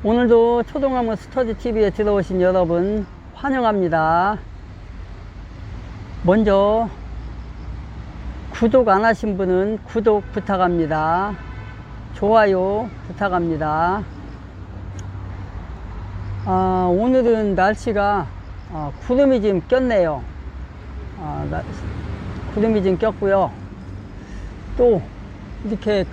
오늘도 초동화물 스터디TV에 들어오신 여러분 환영합니다. 먼저 구독 안 하신 분은 구독 부탁합니다. 좋아요 부탁합니다. 오늘은 날씨가 구름이 좀 꼈네요. 구름이 좀 꼈고요. 또 이렇게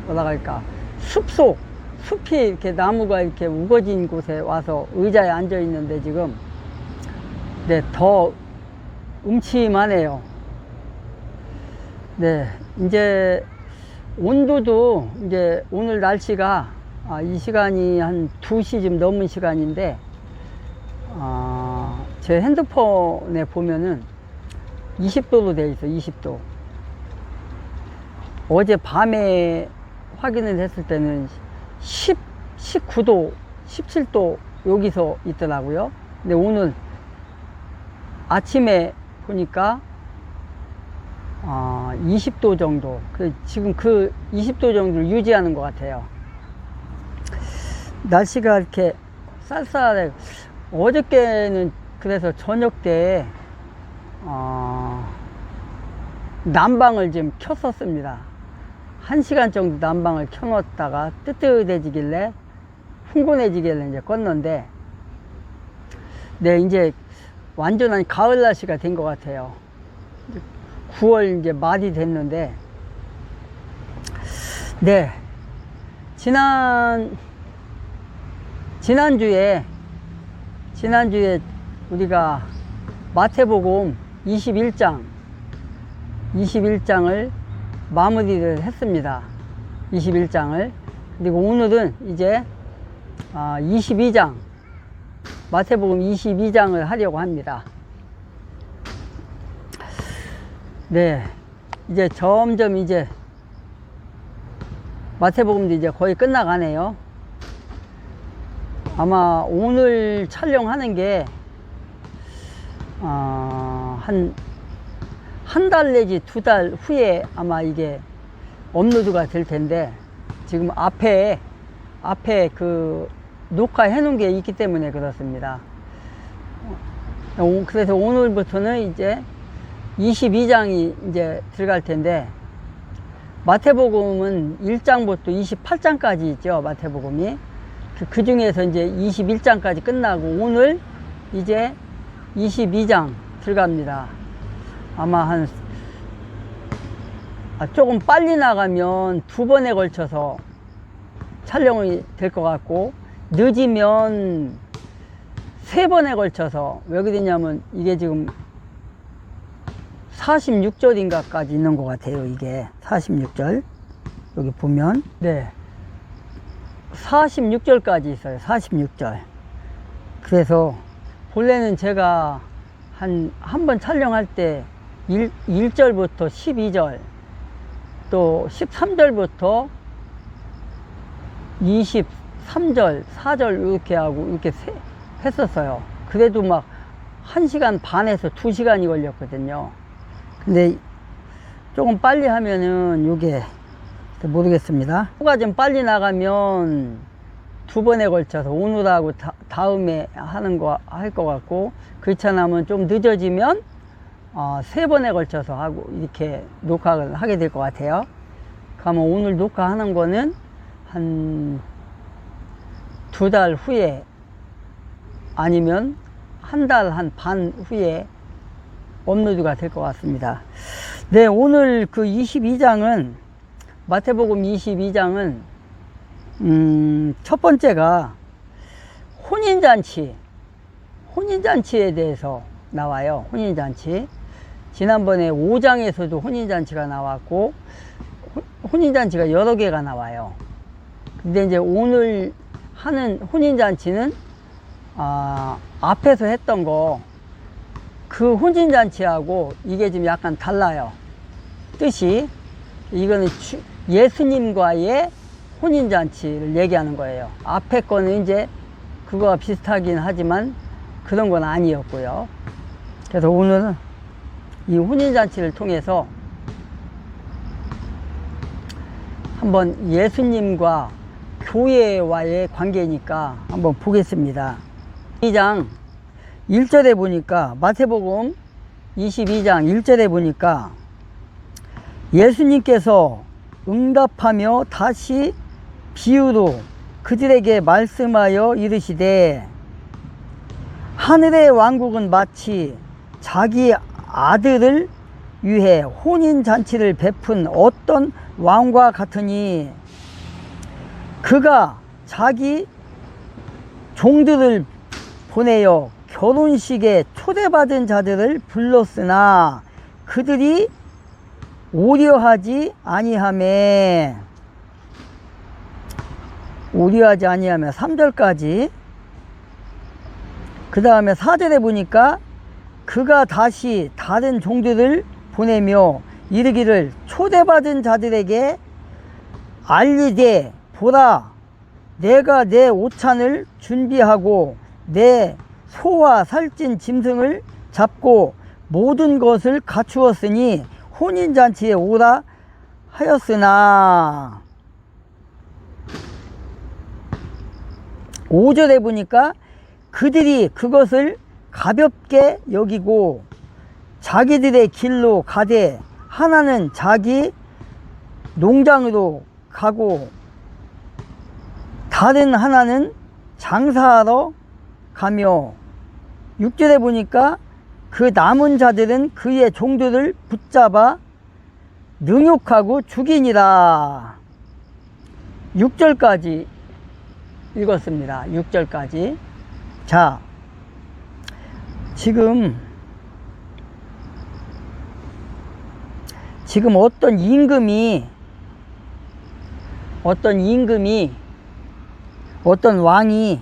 뭐라 할까, 숲이 이렇게 나무가 이렇게 우거진 곳에 와서 의자에 앉아 있는데 지금 더 음침하네요. 이제 온도도 이제 오늘 날씨가 이 시간이 한 2시쯤 넘은 시간인데 제 핸드폰에 보면은 20도로 되어 있어. 20도. 어제 밤에 확인을 했을 때는 19도, 17도 여기서 있더라고요. 근데 오늘 아침에 보니까 20도 정도, 지금 그 20도 정도를 유지하는 것 같아요. 날씨가 이렇게 쌀쌀해. 어저께는 그래서 저녁 때 난방을 좀 켰었습니다. 1시간 정도 난방을 켜놓다가 뜨뜻해지길래 흥분해지길래 이제 껐는데, 이제 완전한 가을 날씨가 된 것 같아요. 9월 이제 말이 됐는데, 지난주에 우리가 마태복음 21장을 마무리를 했습니다. 21장을. 그리고 오늘은 이제 22장, 마태복음 22장을 하려고 합니다. 이제 점점 이제 마태복음도 이제 거의 끝나가네요. 아마 오늘 촬영하는 게 한 달 내지 2달 후에 아마 이게 업로드가 될 텐데, 지금 앞에 녹화해 놓은 게 있기 때문에 그렇습니다. 그래서 오늘부터는 이제 22장이 이제 들어갈 텐데, 마태복음은 1장부터 28장까지 있죠. 마태복음이 그 중에서 이제 21장까지 끝나고 오늘 이제 22장 들어갑니다. 아마 조금 빨리 나가면 2번에 걸쳐서 촬영이 될 것 같고, 늦으면 3번에 걸쳐서. 왜 그러냐면 이게 지금 46절인가까지 있는 것 같아요. 이게 46절 여기 보면 46절까지 있어요. 46절. 그래서 본래는 제가 한 번 촬영할 때 1절부터 12절, 또 13절부터 23절, 4절 이렇게 하고 이렇게 했었어요. 그래도 막 1시간 반에서 2시간이 걸렸거든요. 근데 조금 빨리 하면은 요게 모르겠습니다. 뭐가 좀 빨리 나가면 2번에 걸쳐서 오늘하고 다음에 할 것 같고, 그렇지 않으면 좀 늦어지면 3번에 걸쳐서 하고 이렇게 녹화를 하게 될 것 같아요. 그러면 오늘 녹화하는 거는 한 2달 후에, 아니면 1달 한 반 후에 업로드가 될 것 같습니다. 오늘 그 22장은, 마태복음 22장은 첫 번째가 혼인잔치에 대해서 나와요. 혼인잔치. 지난번에 5장에서도 혼인잔치가 나왔고, 혼인잔치가 여러 개가 나와요. 근데 이제 오늘 하는 혼인잔치는 앞에서 했던 거, 그 혼인잔치하고 이게 좀 약간 달라요. 뜻이. 이거는 예수님과의 혼인잔치를 얘기하는 거예요. 앞에 거는 이제 그거와 비슷하긴 하지만 그런 건 아니었고요. 그래서 오늘은 이 혼인잔치를 통해서 한번 예수님과 교회와의 관계니까 한번 보겠습니다. 2장 1절에 보니까, 마태복음 22장 1절에 보니까 예수님께서 응답하며 다시 비유로 그들에게 말씀하여 이르시되, 하늘의 왕국은 마치 자기 아들을 위해 혼인잔치를 베푼 어떤 왕과 같으니, 그가 자기 종들을 보내어 결혼식에 초대받은 자들을 불렀으나 그들이 오려하지 아니하매. 3절까지. 그 다음에 4절에 보니까 그가 다시 다른 종들을 보내며 이르기를, 초대받은 자들에게 알리되, 보라, 내가 내 오찬을 준비하고 내 소와 살찐 짐승을 잡고 모든 것을 갖추었으니 혼인잔치에 오라 하였으나. 5절에 보니까 그들이 그것을 가볍게 여기고 자기들의 길로 가되, 하나는 자기 농장으로 가고 다른 하나는 장사하러 가며. 6절에 보니까 그 남은 자들은 그의 종들을 붙잡아 능욕하고 죽이니라. 6절까지 읽었습니다. 6절까지. 자, 지금 어떤 임금이 어떤 왕이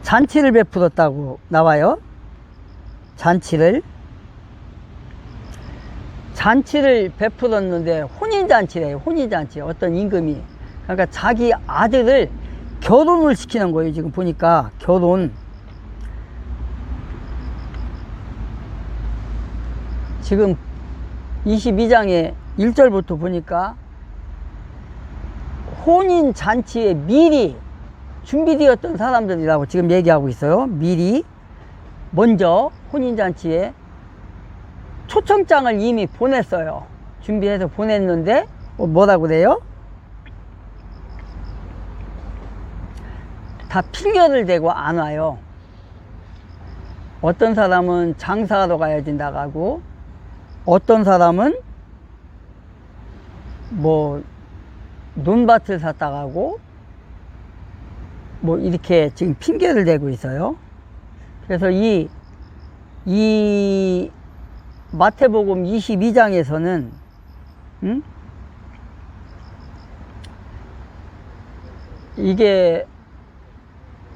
잔치를 베풀었다고 나와요. 잔치를 베풀었는데 혼인잔치래요. 혼인잔치. 어떤 임금이, 그러니까 자기 아들을 결혼을 시키는 거예요. 지금 보니까 결혼. 지금 22장에 1절부터 보니까 혼인잔치에 미리 준비되었던 사람들이라고 지금 얘기하고 있어요. 미리 먼저 혼인잔치에 초청장을 이미 보냈어요. 준비해서 보냈는데 뭐라고 그래요? 다 필결을 대고 안 와요. 어떤 사람은 장사하러 가야 된다 가고, 어떤 사람은 뭐 논밭을 샀다 가고, 뭐 이렇게 지금 핑계를 대고 있어요. 그래서 이 마태복음 22장에서는 이게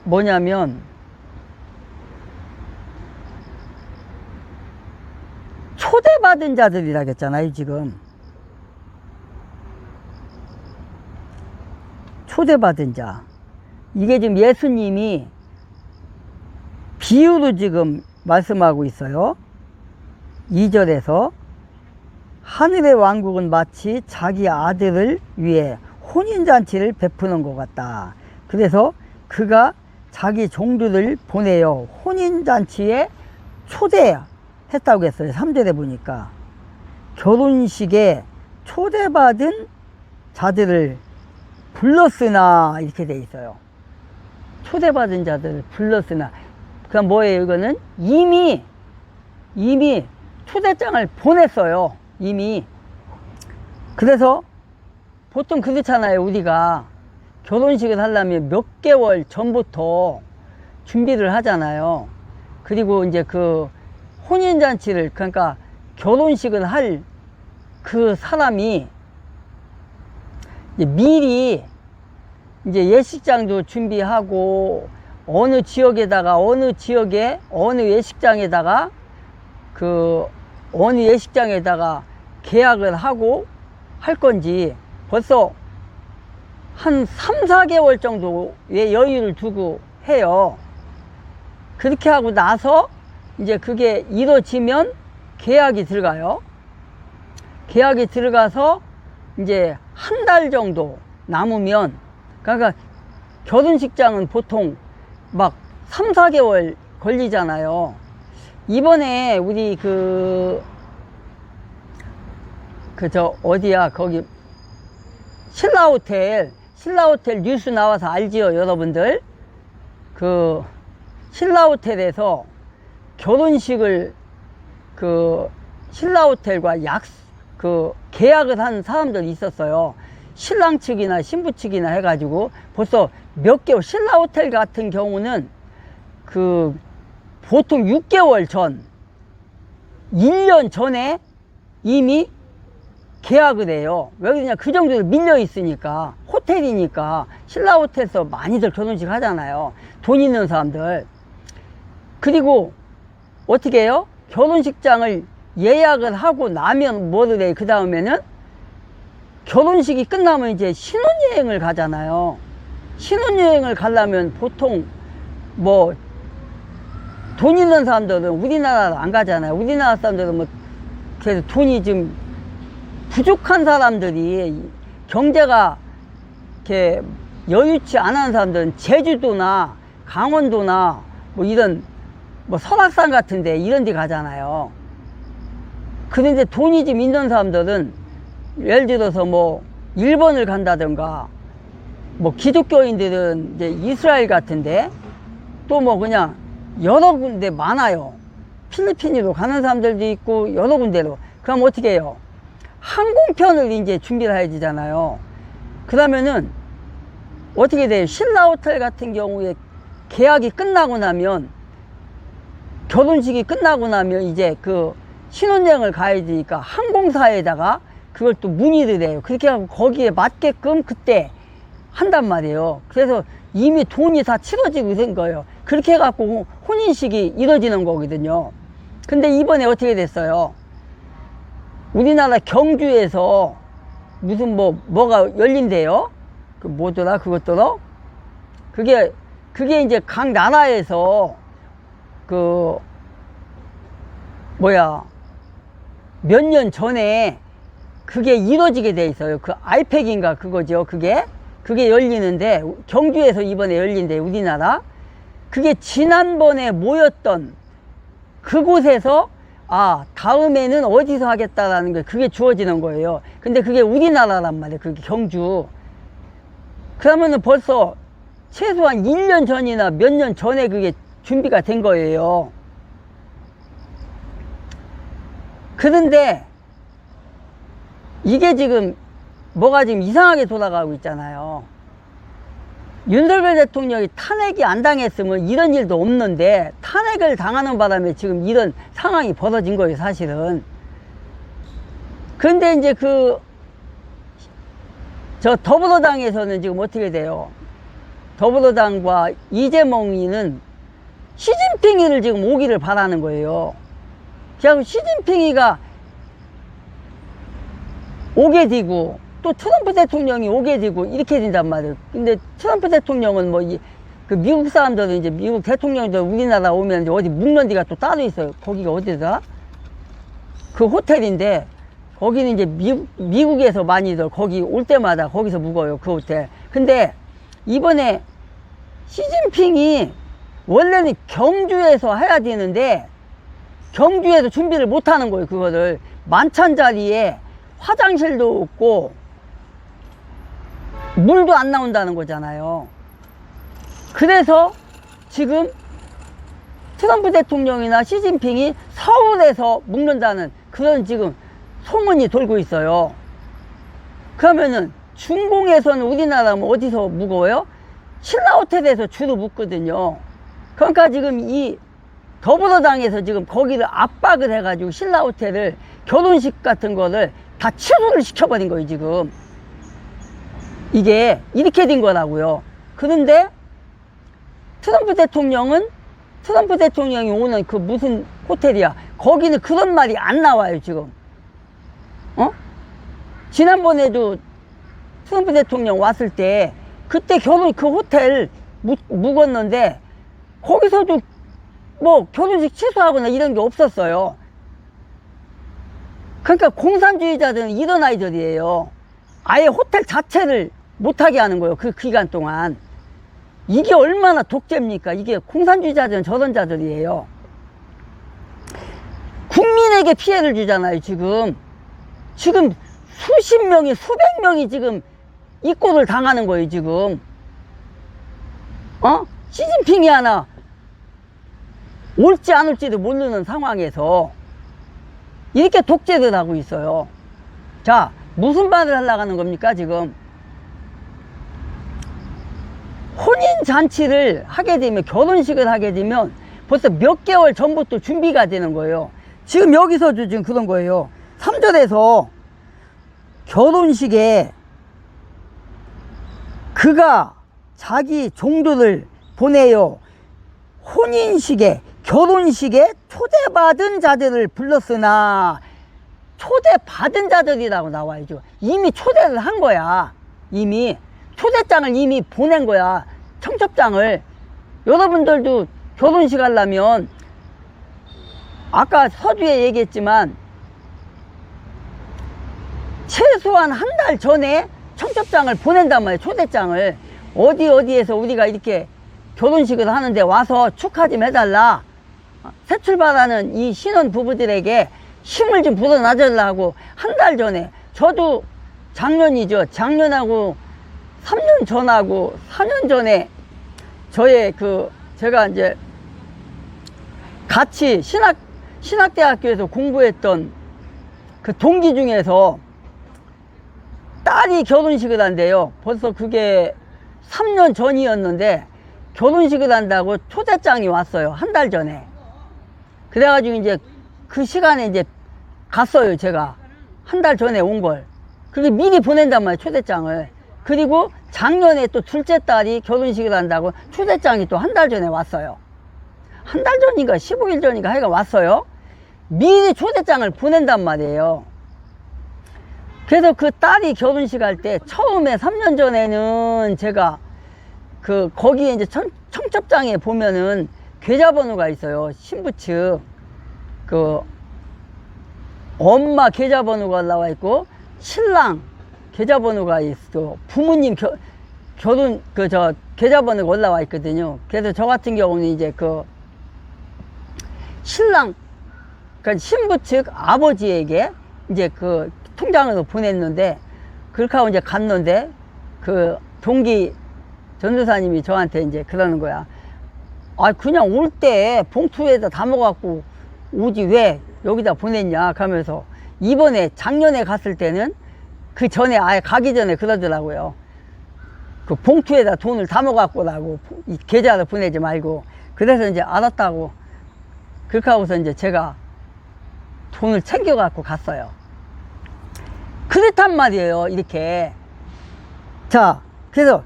뭐냐면, 초대받은 자들이라고 했잖아요. 지금 초대받은 자, 이게 지금 예수님이 비유로 지금 말씀하고 있어요. 2절에서 하늘의 왕국은 마치 자기 아들을 위해 혼인잔치를 베푸는 것 같다. 그래서 그가 자기 종들을 보내어 혼인잔치에 초대했다고 했어요. 3절에 보니까 결혼식에 초대받은 자들을 불렀으나, 이렇게 돼 있어요. 초대받은 자들을 불렀으나. 그럼 뭐예요? 이거는 이미 초대장을 보냈어요. 이미. 그래서 보통 그렇잖아요. 우리가 결혼식을 하려면 몇 개월 전부터 준비를 하잖아요. 그리고 이제 그 혼인잔치를, 그러니까 결혼식을 할 그 사람이 이제 미리 이제 예식장도 준비하고, 어느 지역에 어느 예식장에다가 계약을 하고 할 건지 벌써 한 3, 4개월 정도의 여유를 두고 해요. 그렇게 하고 나서 이제 그게 이루어지면 계약이 들어가요. 계약이 들어가서 이제 한 달 정도 남으면, 그러니까 결혼식장은 보통 막 3, 4개월 걸리잖아요. 이번에 우리 어디야, 거기 신라호텔 뉴스 나와서 알지요, 여러분들? 그 신라호텔에서 결혼식을 신라호텔과 계약을 한 사람들이 있었어요. 신랑 측이나 신부 측이나 해가지고 벌써 몇 개월, 신라호텔 같은 경우는 보통 6개월 전, 1년 전에 이미 계약을 해요. 왜 그러냐, 그 정도로 밀려 있으니까. 호텔이니까. 신라호텔에서 많이들 결혼식 하잖아요, 돈 있는 사람들. 그리고 어떻게 해요? 결혼식장을 예약을 하고 나면 뭐를 해? 그 다음에는 결혼식이 끝나면 이제 신혼여행을 가잖아요. 신혼여행을 가려면 보통 뭐 돈 있는 사람들은 우리나라로 안 가잖아요. 우리나라 사람들은 뭐 그래서 돈이 좀 부족한 사람들이, 경제가 이렇게 여유치 않은 사람들은 제주도나 강원도나 뭐 이런 뭐 설악산 같은데 이런 데 가잖아요. 그런데 돈이 좀 있는 사람들은 예를 들어서 뭐 일본을 간다든가, 뭐 기독교인들은 이제 이스라엘 같은데, 또 뭐 그냥 여러 군데 많아요. 필리핀으로 가는 사람들도 있고 여러 군데로. 그럼 어떻게 해요? 항공편을 이제 준비를 해야 되잖아요. 그러면은 어떻게 돼요? 신라호텔 같은 경우에 계약이 끝나고 나면, 결혼식이 끝나고 나면 이제 신혼여행을 가야 되니까 항공사에다가 그걸 또 문의를 해요. 그렇게 하고 거기에 맞게끔 그때 한단 말이에요. 그래서 이미 돈이 다 치러지고 된 거예요. 그렇게 해갖고 혼인식이 이루어지는 거거든요. 근데 이번에 어떻게 됐어요? 우리나라 경주에서 무슨 뭐가 열린대요? 뭐더라, 그것더라? 그게 이제 각 나라에서 몇 년 전에 그게 이루어지게 돼 있어요. 아이팩인가 그거죠. 그게 열리는데, 경주에서 이번에 열린대, 우리나라. 그게 지난번에 모였던 그곳에서, 다음에는 어디서 하겠다라는 게, 그게 주어지는 거예요. 근데 그게 우리나라란 말이에요. 그게 경주. 그러면은 벌써 최소한 1년 전이나 몇 년 전에 그게 준비가 된 거예요. 그런데 이게 지금 뭐가 지금 이상하게 돌아가고 있잖아요. 윤석열 대통령이 탄핵이 안 당했으면 이런 일도 없는데, 탄핵을 당하는 바람에 지금 이런 상황이 벌어진 거예요, 사실은. 그런데 이제 더불어당에서는 지금 어떻게 돼요? 더불어당과 이재명이는 시진핑이를 지금 오기를 바라는 거예요. 그냥 시진핑이가 오게 되고, 또 트럼프 대통령이 오게 되고, 이렇게 된단 말이에요. 근데 트럼프 대통령은 미국 사람들은 이제 미국 대통령들 우리나라 오면 이제 어디 묵는 데가 또 따로 있어요. 거기가 어디더라? 그 호텔인데, 거기는 이제 미국에서 많이들 거기 올 때마다 거기서 묵어요, 그 호텔. 근데 이번에 시진핑이 원래는 경주에서 해야 되는데, 경주에서 준비를 못 하는 거예요, 그거를. 만찬 자리에 화장실도 없고 물도 안 나온다는 거잖아요. 그래서 지금 트럼프 대통령이나 시진핑이 서울에서 묵는다는 그런 지금 소문이 돌고 있어요. 그러면은 중공에서는 우리나라면 어디서 묵어요? 신라호텔에서 주로 묵거든요. 그러니까 지금 이 더불어당에서 지금 거기를 압박을 해가지고 신라호텔을, 결혼식 같은 거를 다 취소를 시켜버린 거예요, 지금. 이게 이렇게 된 거라고요. 그런데 트럼프 대통령이 오는 그 무슨 호텔이야, 거기는 그런 말이 안 나와요, 지금. 지난번에도 트럼프 대통령 왔을 때 그때 그 호텔 묵었는데, 거기서도 뭐 결혼식 취소하거나 이런 게 없었어요. 그러니까 공산주의자들은 이런 아이들이에요. 아예 호텔 자체를 못하게 하는 거예요. 그 기간 동안. 이게 얼마나 독재입니까? 이게 공산주의자들은 저런 자들이에요. 국민에게 피해를 주잖아요. 지금 수십 명이 수백 명이 지금 이 꼴을 당하는 거예요. 지금 시진핑이 하나 올지 안 올지도 모르는 상황에서 이렇게 독재를 하고 있어요. 자, 무슨 말을 하려고 하는 겁니까? 지금 혼인잔치를 하게 되면, 결혼식을 하게 되면 벌써 몇 개월 전부터 준비가 되는 거예요. 지금 여기서도 지금 그런 거예요. 3절에서 결혼식에 그가 자기 종들을 보내요. 혼인식에, 결혼식에 초대받은 자들을 불렀으나, 초대받은 자들이라고 나와야죠. 이미 초대를 한 거야. 이미 초대장을 이미 보낸 거야. 청첩장을. 여러분들도 결혼식 하려면 아까 서두에 얘기했지만 최소한 한 달 전에 청첩장을 보낸단 말이에요. 초대장을. 어디에서 우리가 이렇게 결혼식을 하는데 와서 축하 좀 해달라. 새 출발하는 이 신혼 부부들에게 힘을 좀 불어넣으려고 한 달 전에. 저도 작년이죠. 작년하고 3년 전하고 4년 전에 제가 이제 같이 신학대학교에서 공부했던 그 동기 중에서 딸이 결혼식을 한대요. 벌써 그게 3년 전이었는데 결혼식을 한다고 초대장이 왔어요. 한 달 전에. 그래가지고 이제 그 시간에 이제 갔어요. 제가 한 달 전에 온 걸. 그게 미리 보낸단 말이에요. 초대장을. 그리고 작년에 또 둘째 딸이 결혼식을 한다고 초대장이 또 한 달 전에 왔어요. 한 달 전인가 15일 전인가 하여간 왔어요. 미리 초대장을 보낸단 말이에요. 그래서 그 딸이 결혼식 할 때 처음에 3년 전에는 제가 거기에 이제 청첩장에 보면은 계좌번호가 있어요. 신부 측 엄마 계좌번호가 나와 있고 신랑 계좌번호가 있어. 부모님 결혼 계좌번호가 올라와 있거든요. 그래서 저 같은 경우는 이제 신랑, 그러니까 신부 측 아버지에게 이제 통장으로 보냈는데, 그렇게 하고 이제 갔는데 동기 전도사님이 저한테 이제 그러는 거야. 그냥 올 때 봉투에다 담아갖고 오지 왜 여기다 보냈냐 하면서, 작년에 갔을 때는 그 전에 아예 가기 전에 그러더라고요. 그 봉투에다 돈을 담아갖고 라고 계좌로 보내지 말고. 그래서 이제 알았다고. 그렇게 하고서 이제 제가 돈을 챙겨갖고 갔어요. 그렇단 말이에요. 이렇게. 자, 그래서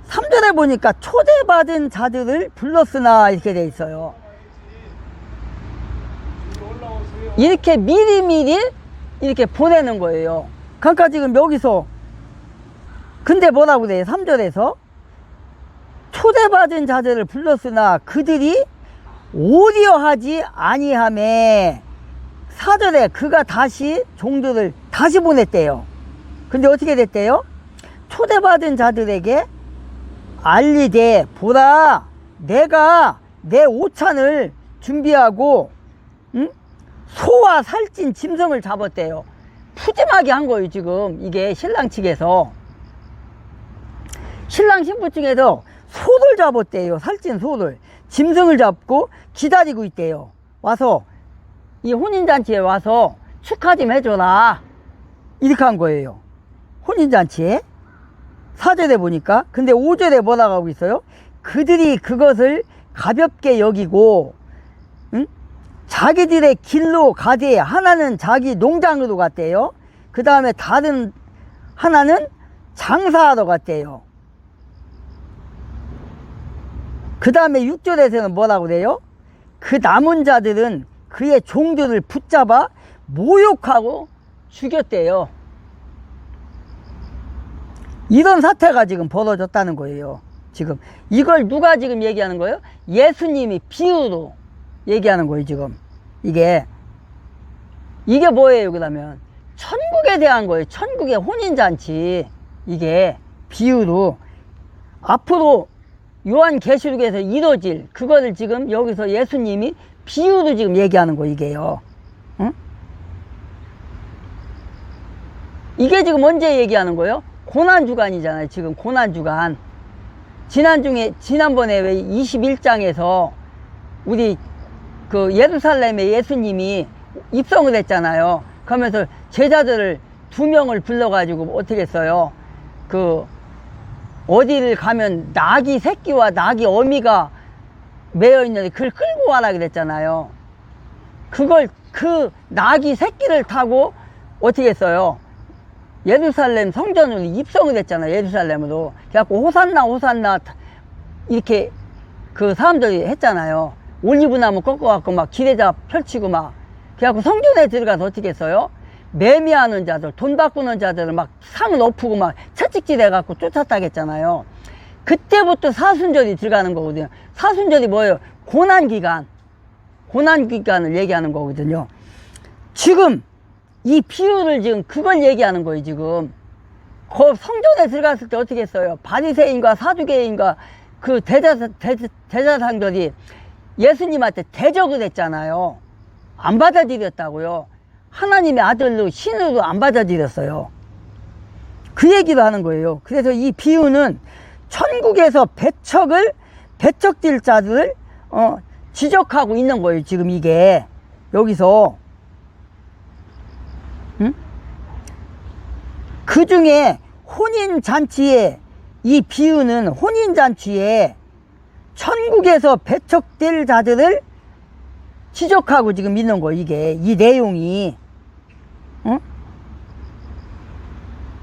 3절에 보니까 초대받은 자들을 불렀으나 이렇게 돼 있어요. 이렇게 미리미리 이렇게 보내는 거예요. 그러니까 지금 여기서 근데 뭐라고 그래요? 3절에서 초대받은 자들을 불렀으나 그들이 오려 하지 아니하매, 4절에 그가 다시 종들을 다시 보냈대요. 근데 어떻게 됐대요? 초대받은 자들에게 알리되, 보라, 내가 내 오찬을 준비하고 소와 살찐 짐승을 잡았대요. 푸짐하게 한 거예요. 지금 이게 신랑 측에서, 신랑 신부 측에서 소를 잡았대요. 살찐 소를, 짐승을 잡고 기다리고 있대요. 와서 이 혼인잔치에 와서 축하 좀 해줘라, 이렇게 한 거예요. 혼인잔치에. 4절에 보니까. 근데 5절에 뭐라고 하고 있어요? 그들이 그것을 가볍게 여기고 자기들의 길로 가되, 하나는 자기 농장으로 갔대요. 그 다음에 다른 하나는 장사하러 갔대요. 그 다음에 6절에서는 뭐라고 그래요? 그 남은 자들은 그의 종들을 붙잡아 모욕하고 죽였대요. 이런 사태가 지금 벌어졌다는 거예요. 지금 이걸 누가 지금 얘기하는 거예요? 예수님이 비유로 얘기하는 거예요. 지금 이게 뭐예요? 그러면 천국에 대한 거예요. 천국의 혼인잔치. 이게 비유로 앞으로 요한계시록에서 이뤄질 그거를 지금 여기서 예수님이 비유로 지금 얘기하는 거 이게요. 응? 이게 지금 언제 얘기하는 거예요? 고난주간이잖아요. 지금 고난주간. 지난번에 왜 21장에서 우리 그 예루살렘에 예수님이 입성을 했잖아요. 그러면서 제자들을 2명을 불러가지고 어떻게 했어요? 그 어디를 가면 낙이 새끼와 낙이 어미가 매여 있는데 그걸 끌고 와라 그랬잖아요. 그걸 그 낙이 새끼를 타고 어떻게 했어요? 예루살렘 성전으로 입성을 했잖아요. 예루살렘으로. 그래갖고 호산나 호산나 이렇게 그 사람들이 했잖아요. 올리브나무 꺾어갖고 막 기대자 펼치고 막. 그래갖고 성전에 들어가서 어떻게 했어요? 매매하는 자들, 돈 바꾸는 자들을 막 상을 엎고 막 채찍질 해갖고 쫓았다겠잖아요. 그때부터 사순절이 들어가는 거거든요. 사순절이 뭐예요? 고난기간. 고난기간을 얘기하는 거거든요. 지금 이 비유를 지금 그걸 얘기하는 거예요. 지금 그 성전에 들어갔을 때 어떻게 했어요? 바리새인과 사두개인과 그 대제사장들이 예수님한테 대적을 했잖아요. 안 받아들였다고요. 하나님의 아들로 신으로 안 받아들였어요. 그 얘기도 하는 거예요. 그래서 이 비유는 천국에서 배척될 자들을 지적하고 있는 거예요. 지금 이게 여기서 응? 그 중에 혼인잔치에 이 비유는 혼인잔치에 천국에서 배척될 자들을 지적하고 지금 있는 거 이게 이 내용이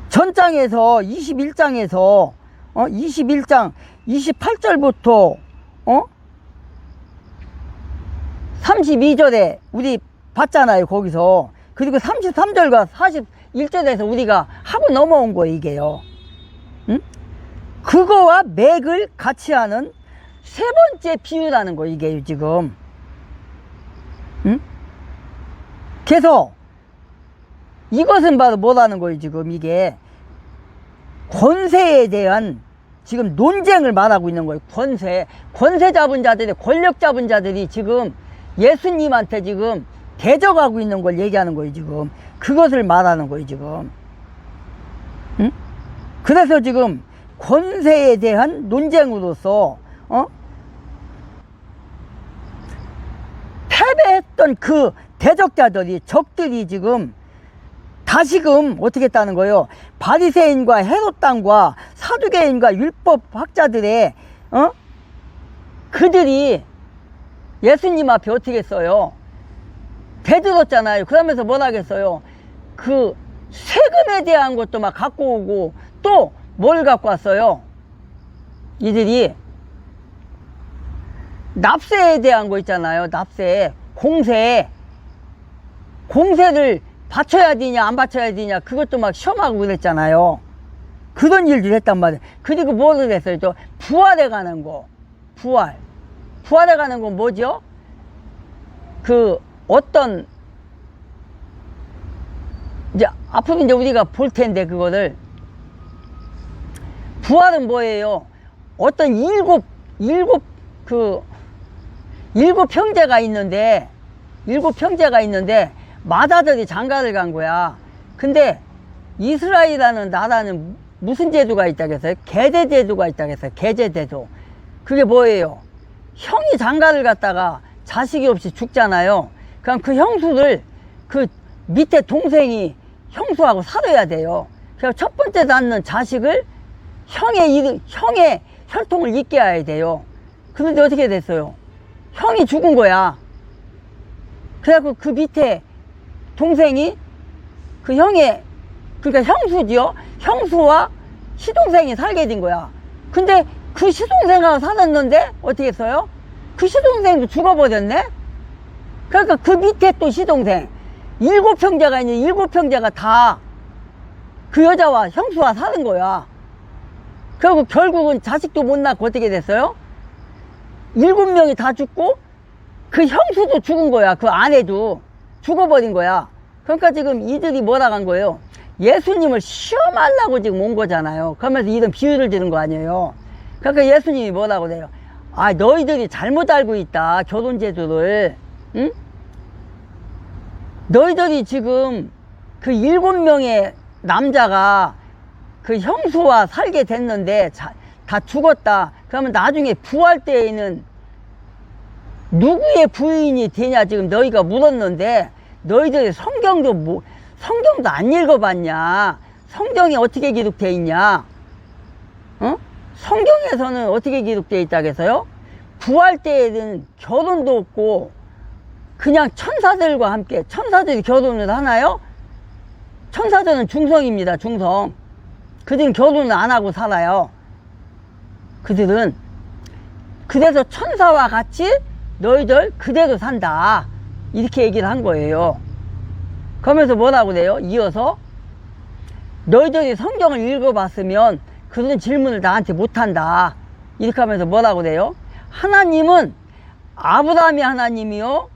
전장에서 21장에서 21장 28절부터 32절에 우리 봤잖아요. 거기서 그리고 33절과 41절에서 우리가 하고 넘어온 거예요. 이게요. 응? 그거와 맥을 같이 하는 세 번째 비유라는 거 이게요. 지금 응? 그래서 이것은 바로 뭐라는 거예요. 지금 이게 권세에 대한 지금 논쟁을 말하고 있는 거예요. 권세 잡은 자들이, 권력 잡은 자들이 지금 예수님한테 지금 대적하고 있는 걸 얘기하는 거예요. 지금 그것을 말하는 거예요. 지금 응? 그래서 지금 권세에 대한 논쟁으로서 패배했던 그 대적자들이, 적들이 지금 다시금 어떻게 했다는 거예요? 바리새인과 헤롯 당과 사두개인과 율법학자들의 그들이 예수님 앞에 어떻게 했어요? 대들었잖아요. 그러면서 뭐라 하겠어요? 그 세금에 대한 것도 막 갖고 오고 또 뭘 갖고 왔어요? 이들이 납세에 대한 거 있잖아요. 납세, 공세를 바쳐야 되냐 안 바쳐야 되냐 그것도 막 시험하고 그랬잖아요. 그런 일들 했단 말이에요. 그리고 뭐를 했어요? 또 부활해 가는 거. 부활해 가는 건 뭐죠? 그 어떤 이제 앞으로 이제 우리가 볼 텐데 그거를 부활은 뭐예요? 어떤 일곱 형제가 있는데 마다들이 장가를 간 거야. 근데 이스라엘이라는 나라는 무슨 제도가 있다고 했어요? 계제 제도가 있다고 했어요. 계제 제도. 그게 뭐예요? 형이 장가를 갔다가 자식이 없이 죽잖아요. 그럼 그 형수를 그 밑에 동생이 형수하고 살아야 돼요. 그래서 첫 번째 낳는 자식을 형의 혈통을 잇게 해야 돼요. 그런데 어떻게 됐어요? 형이 죽은 거야. 그래갖고 그 밑에 동생이 그 그러니까 형수지요. 형수와 시동생이 살게 된 거야. 근데 그 시동생하고 살았는데 어떻게 했어요? 그 시동생도 죽어버렸네? 그러니까 그 밑에 또 시동생 7형제가 있는 7형제가 다 그 여자와 형수와 사는 거야. 그리고 결국은 자식도 못 낳고 어떻게 됐어요? 7명이 다 죽고 그 형수도 죽은 거야. 그 아내도 죽어버린 거야. 그러니까 지금 이들이 뭐라 간 거예요? 예수님을 시험하려고 지금 온 거잖아요. 그러면서 이런 비유를 드는 거 아니에요. 그러니까 예수님이 뭐라고 그래요? 아, 너희들이 잘못 알고 있다, 결혼 제도를. 응? 너희들이 지금 그 7명의 남자가 그 형수와 살게 됐는데 다 죽었다. 그러면 나중에 부활 때에는 누구의 부인이 되냐 지금 너희가 물었는데, 너희들이 성경도 안 읽어봤냐? 성경이 어떻게 기록되어 있냐? 어? 성경에서는 어떻게 기록되어 있다겠어요? 부활 때에는 결혼도 없고 그냥 천사들과 함께, 천사들이 결혼을 하나요? 천사들은 중성입니다. 중성. 그들은 결혼을 안 하고 살아요. 그들은. 그래서 천사와 같이 너희들 그대로 산다, 이렇게 얘기를 한 거예요. 그러면서 뭐라고 그래요? 이어서 너희들이 성경을 읽어봤으면 그런 질문을 나한테 못한다, 이렇게 하면서 뭐라고 그래요? 하나님은 아브라함의 하나님이요,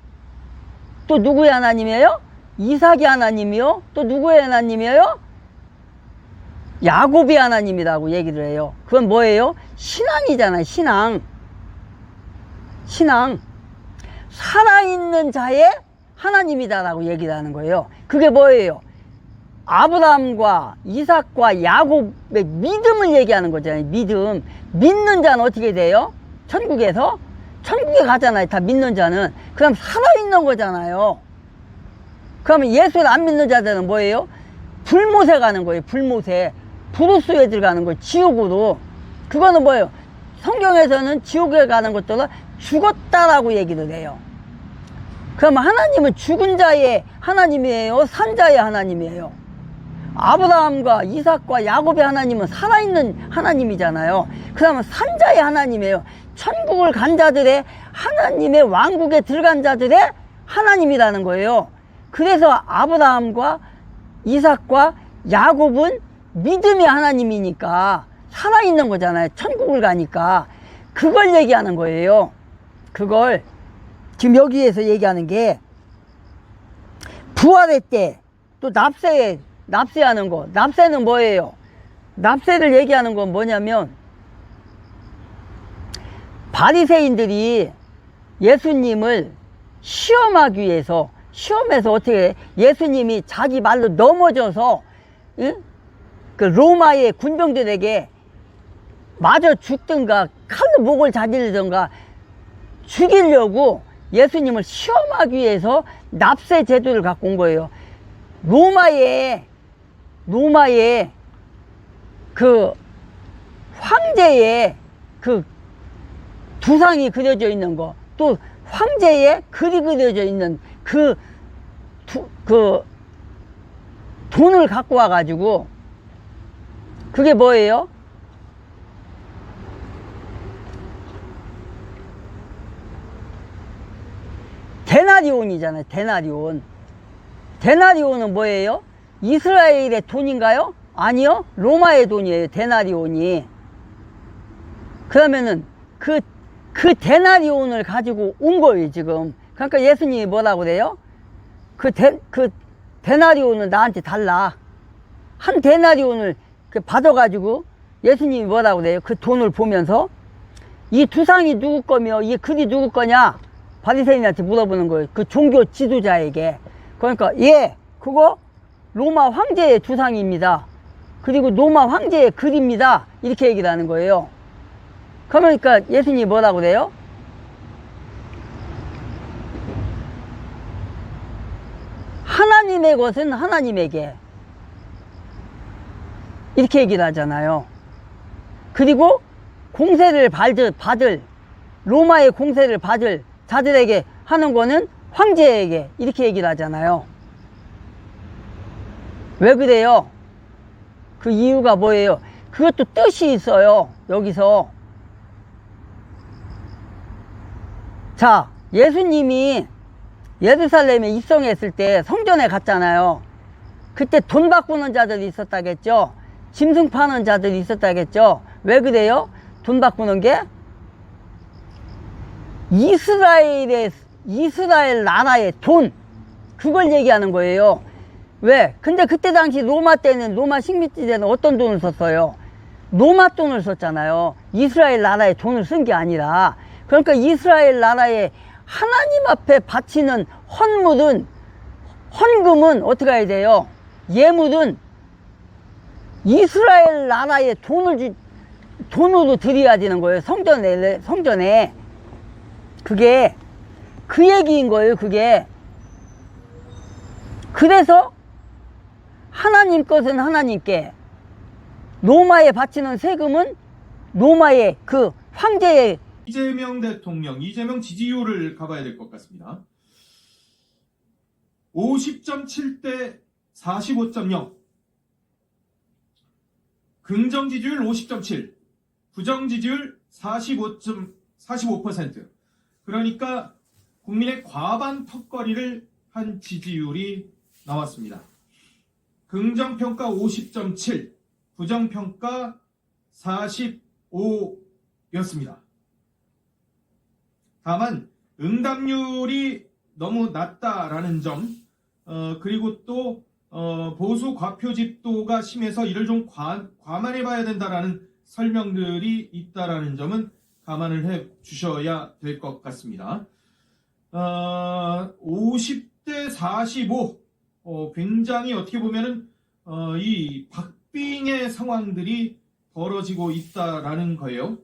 또 누구의 하나님이에요? 이삭의 하나님이요, 또 누구의 하나님이에요? 야곱의 하나님이라고 얘기를 해요. 그건 뭐예요? 신앙이잖아요. 신앙. 살아있는 자의 하나님이다라고 얘기를 하는 거예요. 그게 뭐예요? 아브라함과 이삭과 야곱의 믿음을 얘기하는 거잖아요. 믿음. 믿는 자는 어떻게 돼요? 천국에서? 천국에 가잖아요. 다 믿는 자는. 그럼 살아있는 거잖아요. 그러면 예수를 안 믿는 자들은 뭐예요? 불못에 가는 거예요. 불못에. 브루스에 들어가는 거예요. 지옥으로. 그거는 뭐예요? 성경에서는 지옥에 가는 것들은 죽었다라고 얘기를 해요. 그러면 하나님은 죽은 자의 하나님이에요? 산 자의 하나님이에요? 아브라함과 이삭과 야곱의 하나님은 살아있는 하나님이잖아요. 그러면 산 자의 하나님이에요. 천국을 간 자들의, 하나님의 왕국에 들어간 자들의 하나님이라는 거예요. 그래서 아브라함과 이삭과 야곱은 믿음의 하나님이니까 살아있는 거잖아요. 천국을 가니까. 그걸 얘기하는 거예요. 그걸 지금 여기에서 얘기하는 게, 부활의 때 또 납세하는 거. 납세는 뭐예요? 납세를 얘기하는 건 뭐냐면, 바리새인들이 예수님을 시험하기 위해서, 시험해서 어떻게 해? 예수님이 자기 말로 넘어져서, 응? 그 로마의 군병들에게 맞아 죽든가 칼로 목을 자르든가 죽이려고 예수님을 시험하기 위해서 납세 제도를 갖고 온 거예요. 로마의 그 황제의 그 두상이 그려져 있는 거, 또 황제의 글이 그려져 있는 그 돈을 갖고 와가지고, 그게 뭐예요? 데나리온이잖아요. 데나리온. 데나리온은 뭐예요? 이스라엘의 돈인가요? 아니요. 로마의 돈이에요. 데나리온이. 그러면은 그 데나리온을 가지고 온 거예요, 지금. 그러니까 예수님이 뭐라고 그래요? 그 데나리온을 나한테 달라. 한 데나리온을 받아가지고 예수님이 뭐라고 그래요? 그 돈을 보면서, 이 두상이 누구 거며 이 글이 누구 거냐? 바리새인한테 물어보는 거예요. 그 종교 지도자에게. 그러니까, 예, 그거 로마 황제의 두상입니다. 그리고 로마 황제의 글입니다. 이렇게 얘기를 하는 거예요. 그러니까 예수님이 뭐라고 그래요? 하나님의 것은 하나님에게, 이렇게 얘기를 하잖아요. 그리고 공세를 받을 로마의 공세를 받을 자들에게 하는 거는 황제에게, 이렇게 얘기를 하잖아요. 왜 그래요? 그 이유가 뭐예요? 그것도 뜻이 있어요. 여기서. 자, 예수님이 예루살렘에 입성했을 때 성전에 갔잖아요. 그때 돈 바꾸는 자들이 있었다겠죠? 짐승 파는 자들이 있었다겠죠? 왜 그래요? 돈 바꾸는 게 이스라엘 나라의 돈, 그걸 얘기하는 거예요. 왜? 근데 그때 당시 로마 때는, 로마 식민지대는 어떤 돈을 썼어요? 로마 돈을 썼잖아요. 이스라엘 나라에 돈을 쓴 게 아니라. 그러니까 이스라엘 나라에 하나님 앞에 바치는 헌물은, 헌금은 어떻게 해야 돼요? 예물은 이스라엘 나라에 돈으로 드려야 되는 거예요. 성전에. 그게 그 얘기인 거예요. 그게. 그래서 하나님 것은 하나님께, 로마에 바치는 세금은 로마의 그 황제의. 이재명 대통령, 이재명 지지율을 가봐야 될 것 같습니다. 50.7대 45.0. 긍정 지지율 50.7, 부정 지지율 45%. 그러니까 국민의 과반 턱걸이를 한 지지율이 나왔습니다. 긍정평가 50.7, 부정평가 45였습니다. 다만 응답률이 너무 낮다라는 점, 그리고 또 보수 과표 집도가 심해서 이를 좀 과만해 봐야 된다라는 설명들이 있다라는 점은 감안을 해 주셔야 될 것 같습니다. 50대 45, 굉장히 어떻게 보면은 이 박빙의 상황들이 벌어지고 있다라는 거예요.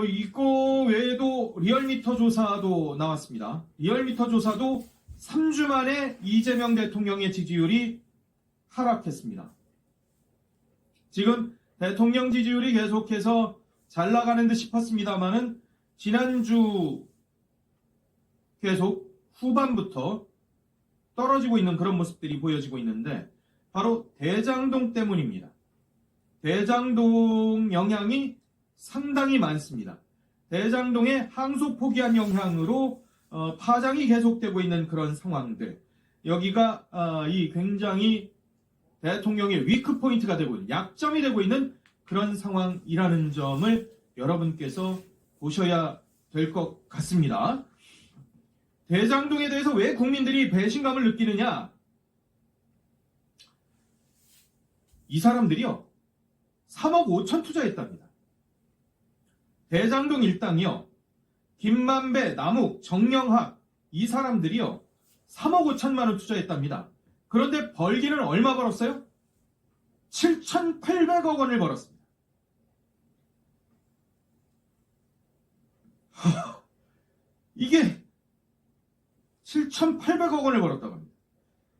이거 외에도 리얼미터 조사도 나왔습니다. 리얼미터 조사도 3주 만에 이재명 대통령의 지지율이 하락했습니다. 지금 대통령 지지율이 계속해서 잘 나가는 듯 싶었습니다만은 지난주 계속 후반부터 떨어지고 있는 그런 모습들이 보여지고 있는데, 바로 대장동 때문입니다. 대장동 영향이 상당히 많습니다. 대장동의 항소 포기한 영향으로 파장이 계속되고 있는 그런 상황들, 여기가 이 굉장히 대통령의 위크 포인트가 되고 있는, 약점이 되고 있는 그런 상황이라는 점을 여러분께서 보셔야 될 것 같습니다. 대장동에 대해서 왜 국민들이 배신감을 느끼느냐? 이 사람들이요, 3억 5천 투자했답니다. 대장동 일당이요, 김만배, 남욱, 정영학, 이 사람들이요 3억 5천만 원 투자했답니다. 그런데 벌기는 얼마 벌었어요? 7,800억 원을 벌었습니다. 이게 7,800억 원을 벌었다고 합니다.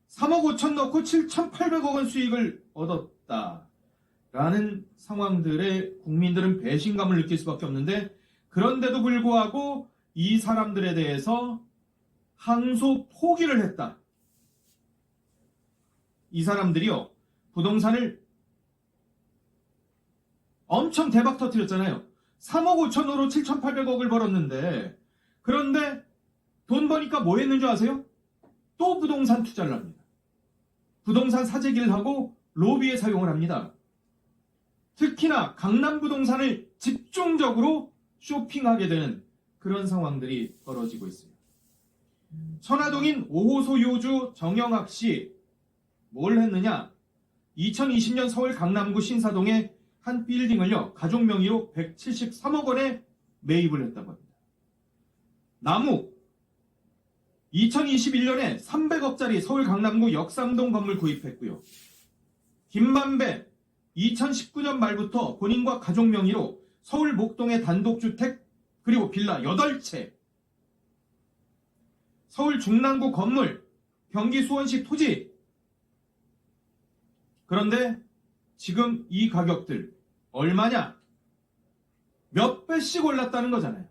3억 5천 넣고 7,800억 원 수익을 얻었다라는 상황들에 국민들은 배신감을 느낄 수밖에 없는데, 그런데도 불구하고 이 사람들에 대해서 항소 포기를 했다. 이 사람들이요, 부동산을 엄청 대박 터뜨렸잖아요. 3억 5천으로 7,800억을 벌었는데, 그런데 돈 버니까 뭐 했는 줄 아세요? 또 부동산 투자를 합니다. 부동산 사재기를 하고 로비에 사용을 합니다. 특히나 강남 부동산을 집중적으로 쇼핑하게 되는 그런 상황들이 벌어지고 있습니다. 천화동인 5호 소유주 정영학 씨, 뭘 했느냐? 2020년 서울 강남구 신사동의 한 빌딩을요, 가족 명의로 173억 원에 매입을 했다고 합니다. 남욱, 2021년에 300억짜리 서울 강남구 역삼동 건물 구입했고요. 김만배, 2019년 말부터 본인과 가족 명의로 서울 목동의 단독주택 그리고 빌라 8채, 서울 중랑구 건물, 경기 수원시 토지. 그런데 지금 이 가격들 얼마냐? 몇 배씩 올랐다는 거잖아요.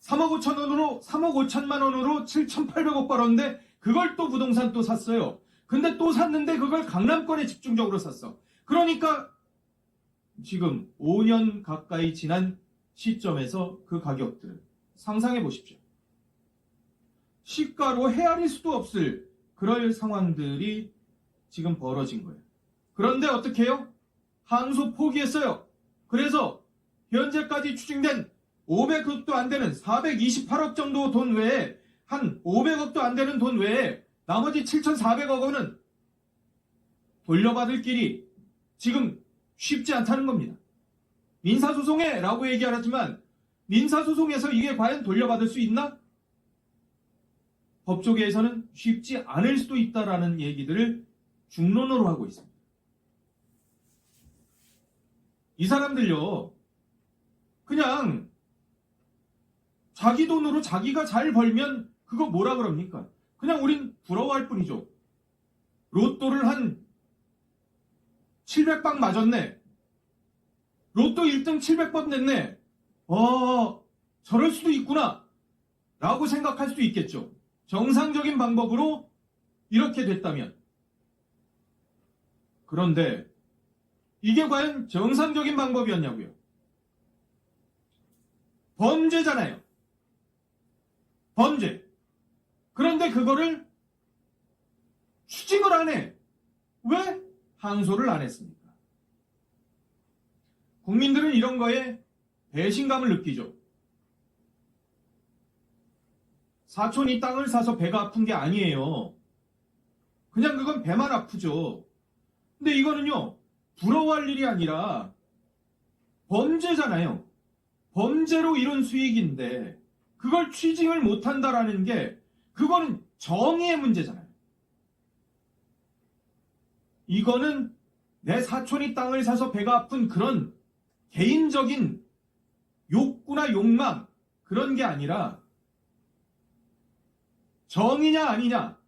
3억 5천 원으로, 3억 5천만 원으로 7,800억 벌었는데 그걸 또 부동산 또 샀어요. 근데 또 샀는데 그걸 강남권에 집중적으로 샀어. 그러니까 지금 5년 가까이 지난 시점에서 그 가격들 상상해 보십시오. 시가로 헤아릴 수도 없을 그럴 상황들이 지금 벌어진 거예요. 그런데 어떻게 해요? 항소 포기했어요. 그래서 현재까지 추징된 500억도 안 되는 428억 정도 돈 외에, 한 500억도 안 되는 돈 외에 나머지 7,400억 원은 돌려받을 길이 지금 쉽지 않다는 겁니다. 민사소송에 라고 얘기하지만 민사소송에서 이게 과연 돌려받을 수 있나? 법조계에서는 쉽지 않을 수도 있다라는 얘기들을 중론으로 하고 있습니다. 이 사람들요, 그냥 자기 돈으로 자기가 잘 벌면 그거 뭐라 그럽니까? 그냥 우린 부러워할 뿐이죠. 로또를 한 700방 맞았네. 로또 1등 700번 냈네. 저럴 수도 있구나. 라고 생각할 수도 있겠죠. 정상적인 방법으로 이렇게 됐다면. 그런데 이게 과연 정상적인 방법이었냐고요. 범죄잖아요. 범죄. 그런데 그거를 추징을 안 해. 왜? 항소를 안 했습니까? 국민들은 이런 거에 배신감을 느끼죠. 사촌이 땅을 사서 배가 아픈 게 아니에요. 그냥 그건 배만 아프죠. 근데 이거는요, 부러워할 일이 아니라 범죄잖아요. 범죄로 이룬 수익인데 그걸 취징을 못한다라는 게 그거는 정의의 문제잖아요. 이거는 내 사촌이 땅을 사서 배가 아픈 그런 개인적인 욕구나 욕망 그런 게 아니라 정의냐 아니냐,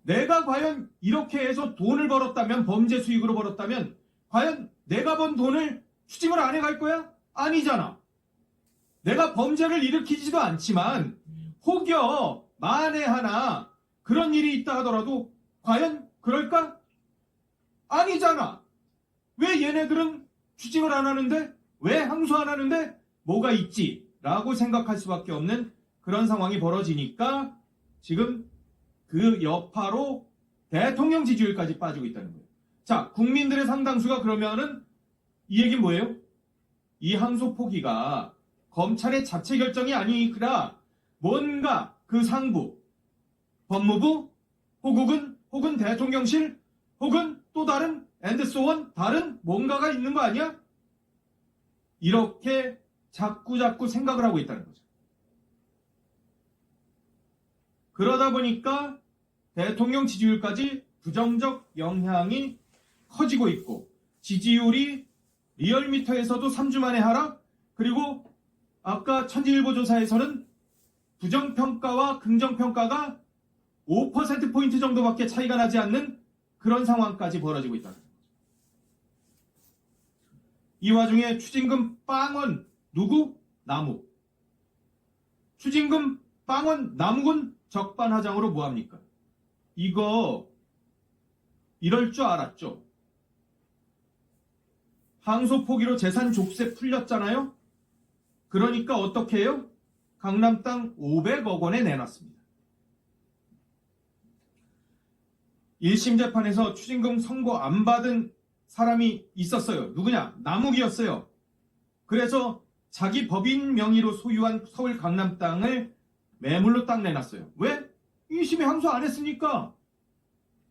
내가 과연 이렇게 해서 돈을 벌었다면, 범죄 수익으로 벌었다면 과연 내가 번 돈을 추징을 안 해갈 거야? 아니잖아. 내가 범죄를 일으키지도 않지만 혹여 만에 하나 그런 일이 있다 하더라도 과연 그럴까? 아니잖아. 왜 얘네들은 추징을 안 하는데? 왜 항소 안 하는데? 뭐가 있지? 라고 생각할 수밖에 없는 그런 상황이 벌어지니까 지금 그 여파로 대통령 지지율까지 빠지고 있다는 거예요. 자, 국민들의 상당수가 그러면은 이 얘기는 뭐예요? 이 항소 포기가 검찰의 자체 결정이 아니라 뭔가 그 상부, 법무부, 혹은 대통령실, 혹은 또 다른 앤드소원 다른 뭔가가 있는 거 아니야? 이렇게 자꾸 생각을 하고 있다는 거죠. 그러다 보니까 대통령 지지율까지 부정적 영향이 커지고 있고, 지지율이 리얼미터에서도 3주 만에 하락, 그리고 아까 천지일보 조사에서는 부정평가와 긍정평가가 5%포인트 정도밖에 차이가 나지 않는 그런 상황까지 벌어지고 있다는 거죠. 이 와중에 추징금 빵원 누구? 남욱. 추징금 빵원 남욱은 적반하장으로 뭐합니까? 이거 이럴 줄 알았죠. 항소 포기로 재산 족쇄 풀렸잖아요. 그러니까 어떻게 해요? 강남 땅 500억 원에 내놨습니다. 1심 재판에서 추징금 선고 안 받은 사람이 있었어요. 누구냐? 남욱이었어요. 그래서 자기 법인 명의로 소유한 서울 강남 땅을 매물로 딱 내놨어요. 왜? 2심에 항소 안 했으니까.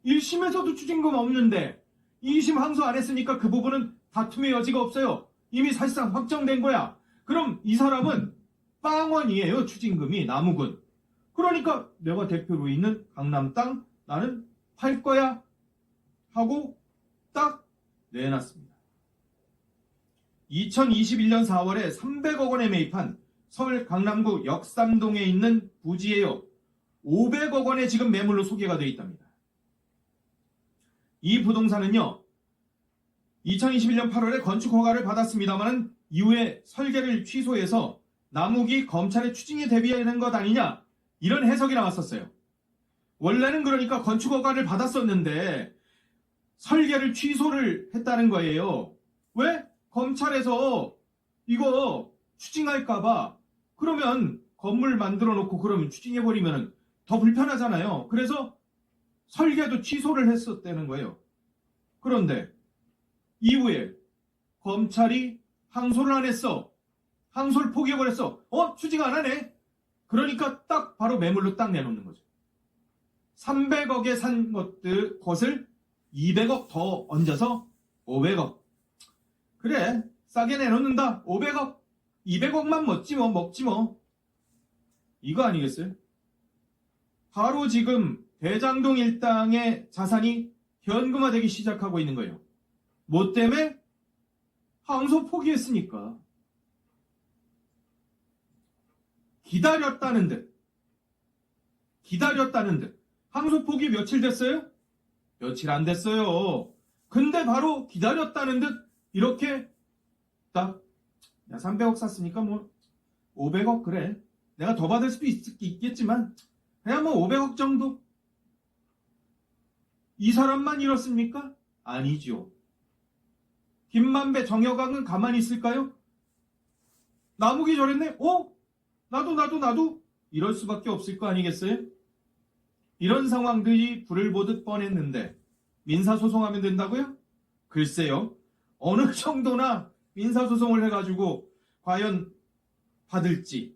1심에서도 추징금 없는데 2심 항소 안 했으니까 그 부분은 다툼의 여지가 없어요. 이미 사실상 확정된 거야. 그럼 이 사람은 빵원이에요. 추징금이, 남욱은. 그러니까 내가 대표로 있는 강남 땅 나는 팔 거야 하고 딱 내놨습니다. 2021년 4월에 300억 원에 매입한 서울 강남구 역삼동에 있는 부지예요. 500억 원에 지금 매물로 소개가 되어 있답니다. 이 부동산은요, 2021년 8월에 건축 허가를 받았습니다만 이후에 설계를 취소해서 남욱이 검찰의 추징에 대비하는 것 아니냐, 이런 해석이 나왔었어요. 원래는 그러니까 건축 허가를 받았었는데 설계를 취소를 했다는 거예요. 왜? 검찰에서 이거 추징할까봐. 그러면 건물 만들어 놓고 그러면 추징해버리면 더 불편하잖아요. 그래서 설계도 취소를 했었다는 거예요. 그런데 이후에 검찰이 항소를 안 했어. 항소를 포기해버렸어. 추징 안 하네. 그러니까 딱 바로 매물로 딱 내놓는 거죠. 300억에 산 것을 200억 더 얹어서 500억. 그래, 싸게 내놓는다. 500억. 200억만 먹지 뭐. 이거 아니겠어요? 바로 지금 대장동 일당의 자산이 현금화되기 시작하고 있는 거예요. 뭐 때문에? 항소 포기했으니까. 기다렸다는 듯. 항소 포기 며칠 됐어요? 며칠 안 됐어요. 근데 바로 기다렸다는 듯 이렇게 딱, 야, 300억 샀으니까 뭐 500억 그래. 내가 더 받을 수도 있겠지만 그냥 뭐 500억 정도. 이 사람만 이렇습니까? 아니죠. 김만배, 정여강은 가만히 있을까요? 나무기 저랬네? 나도 이럴 수밖에 없을 거 아니겠어요? 이런 상황들이 불을 보듯 뻔했는데 민사소송하면 된다고요? 글쎄요. 어느 정도나 민사소송을 해가지고 과연 받을지